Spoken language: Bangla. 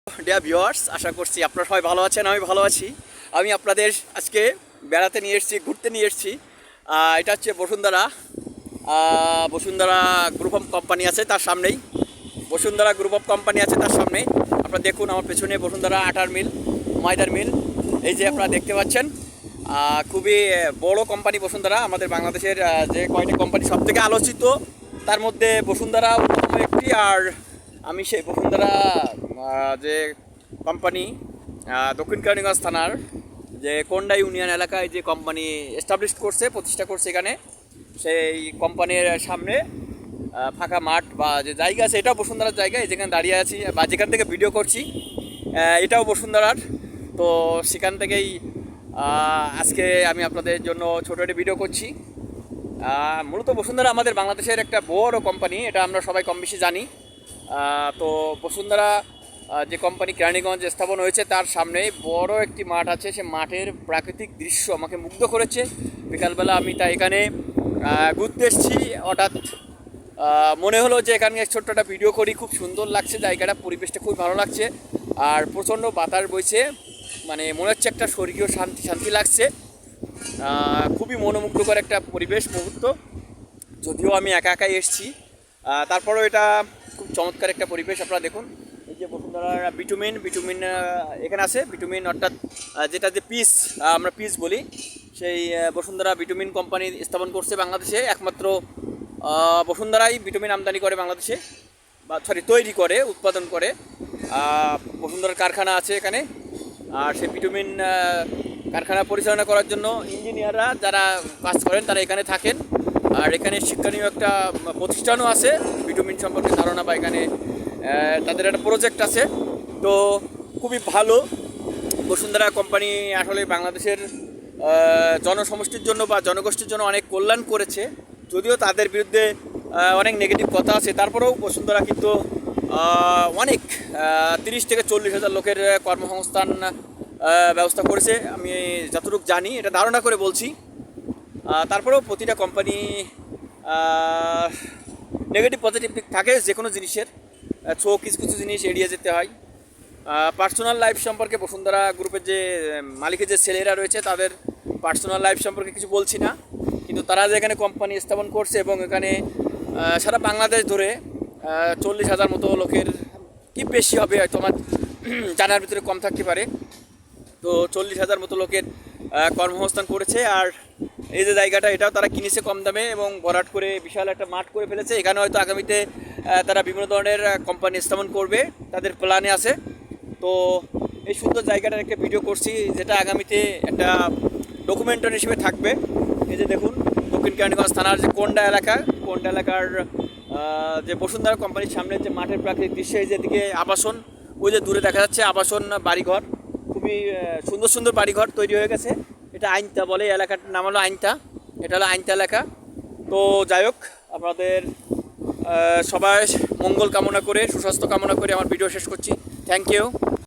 ডিয়ার ভিউয়ার্স, আশা করছি আপনারা সবাই ভালো আছেন। আমি ভালো আছি। আমি আপনাদের আজকে বেড়াতে নিয়ে এসেছি, ঘুরতে নিয়ে এসেছি। এটা হচ্ছে Bashundhara. Bashundhara group of company আছে তার সামনেই। বসুন্ধরা গ্রুপ অফ কোম্পানি আছে তার সামনেই। আপনারা দেখুন আমার পেছনে বসুন্ধরা আটার মিল, ময়দার মিল। এই যে আপনারা দেখতে পাচ্ছেন, খুবই বড় কোম্পানি বসুন্ধরা। আমাদের বাংলাদেশের যে কয়টি কোম্পানি সবথেকে আলোচিত তার মধ্যে বসুন্ধরা অন্যতম একটি। আর আমি সেই বসুন্ধরা যে কোম্পানি দক্ষিণ কেরানীগঞ্জ থানার যে কোন্ডা ইউনিয়ন এলাকায় যে কোম্পানি এস্টাবলিশ করছে, প্রতিষ্ঠা করছে এখানে, সেই কোম্পানির সামনে ফাঁকা মাঠ বা যে জায়গা আছে, এটাও বসুন্ধরার জায়গা। যেখানে দাঁড়িয়ে আছি বা যেখান থেকে ভিডিও করছি এটাও বসুন্ধরার। তো সেখান থেকেই আজকে আমি আপনাদের জন্য ছোটো একটা ভিডিও করছি। মূলত বসুন্ধরা আমাদের বাংলাদেশের একটা বড় কোম্পানি, এটা আমরা সবাই কম বেশি জানি। তো বসুন্ধরা যে কোম্পানি কেরানীগঞ্জ স্থাপন হয়েছে তার সামনে বড় একটি মাঠ আছে। সে মাঠের প্রাকৃতিক দৃশ্য আমাকে মুগ্ধ করেছে। বিকালবেলা আমি তাই এখানে ঘুরতে এসেছি। হঠাৎ মনে হলো যে এখানে ছোট্ট একটা ভিডিও করি। খুব সুন্দর লাগছে জায়গাটা, পরিবেশটা খুব ভালো লাগছে। আর প্রচণ্ড বাতাস বইছে, মানে মনে হচ্ছে একটা স্বর্গীয় শান্তি লাগছে। খুবই মনোমুগ্ধকর একটা পরিবেশ মুহূর্ত। যদিও আমি একা একাই এসেছি, তারপরেও এটা খুব চমৎকার একটা পরিবেশ। আপনারা দেখুন, এই যে বসুন্ধরার বিটুমিন এখানে আছে। বিটুমিন অর্থাৎ যেটা যে পিস, আমরা পিস বলি, সেই বসুন্ধরা বিটুমিন কোম্পানি স্থাপন করছে বাংলাদেশে। একমাত্র বসুন্ধরাই বিটুমিন আমদানি করে বাংলাদেশে, বা তৈরি করে, উৎপাদন করে। বসুন্ধরার কারখানা আছে এখানে। আর সেই বিটুমিন কারখানা পরিচালনা করার জন্য ইঞ্জিনিয়াররা যারা কাজ করেন তারা এখানে থাকেন। আর এখানে শিক্ষণীয় একটা প্রতিষ্ঠানও আছে বিটুমিন সম্পর্কে ধারণা, বা এখানে তাদের একটা প্রজেক্ট আছে। তো খুবই ভালো। বসুন্ধরা কোম্পানি আসলে বাংলাদেশের জনসমষ্টির জন্য বা জনগোষ্ঠীর জন্য অনেক কল্যাণ করেছে। যদিও তাদের বিরুদ্ধে অনেক নেগেটিভ কথা আছে, তারপরেও বসুন্ধরা কিন্তু অনেক 30 থেকে 40 হাজার লোকের কর্মসংস্থান ব্যবস্থা করেছে। আমি যতটুকু জানি, এটা ধারণা করে বলছি। তারপরেও প্রতিটা কোম্পানি নেগেটিভ পজিটিভ দিক থাকে যে কোনো জিনিসের। কিছু কিছু জিনিস এড়িয়ে যেতে হয়। পার্সোনাল লাইফ সম্পর্কে বসুন্ধরা গ্রুপের যে মালিকের যে ছেলেরা রয়েছে তাদের পার্সোনাল লাইফ সম্পর্কে কিছু বলছি না, কিন্তু তারা যে এখানে কোম্পানি স্থাপন করছে এবং এখানে সারা বাংলাদেশ ধরে 40,000 মতো লোকের, কি বেশি হবে হয়তো, আমার জানার ভিতরে কম থাকতে পারে। তো 40,000 মতো লোকের কর্মসংস্থান করেছে। আর এই যে জায়গাটা, এটাও তারা কিনেছে কম দামে এবং ভরাট করে বিশাল একটা মাঠ করে ফেলেছে। এখানে হয়তো আগামীতে তারা বিভিন্ন ধরনের কোম্পানি স্থাপন করবে, তাদের প্ল্যানে আছে। তো এই সুন্দর জায়গাটার একটা ভিডিও করছি, যেটা আগামীতে একটা ডকুমেন্টারি হিসেবে থাকবে। এই যে দেখুন, দক্ষিণ কেরানীগঞ্জ থানার যে কোন্ডা এলাকার যে বসুন্ধরা কোম্পানির সামনে যে মাঠের প্রাকৃতিক দৃশ্য, এই যেদিকে আবাসন, ওই যে দূরে দেখা যাচ্ছে আবাসন বাড়িঘর, খুবই সুন্দর সুন্দর বাড়িঘর তৈরি হয়ে গেছে। এটা আইনতা বলে, এলাকাটার নাম হলো আইনতা। এটা হলো আইনতা এলাকা। তো যাই হোক, আপনাদের সবাই মঙ্গল কামনা করে, সুস্বাস্থ্য কামনা করে আমার ভিডিও শেষ করছি। Thank you.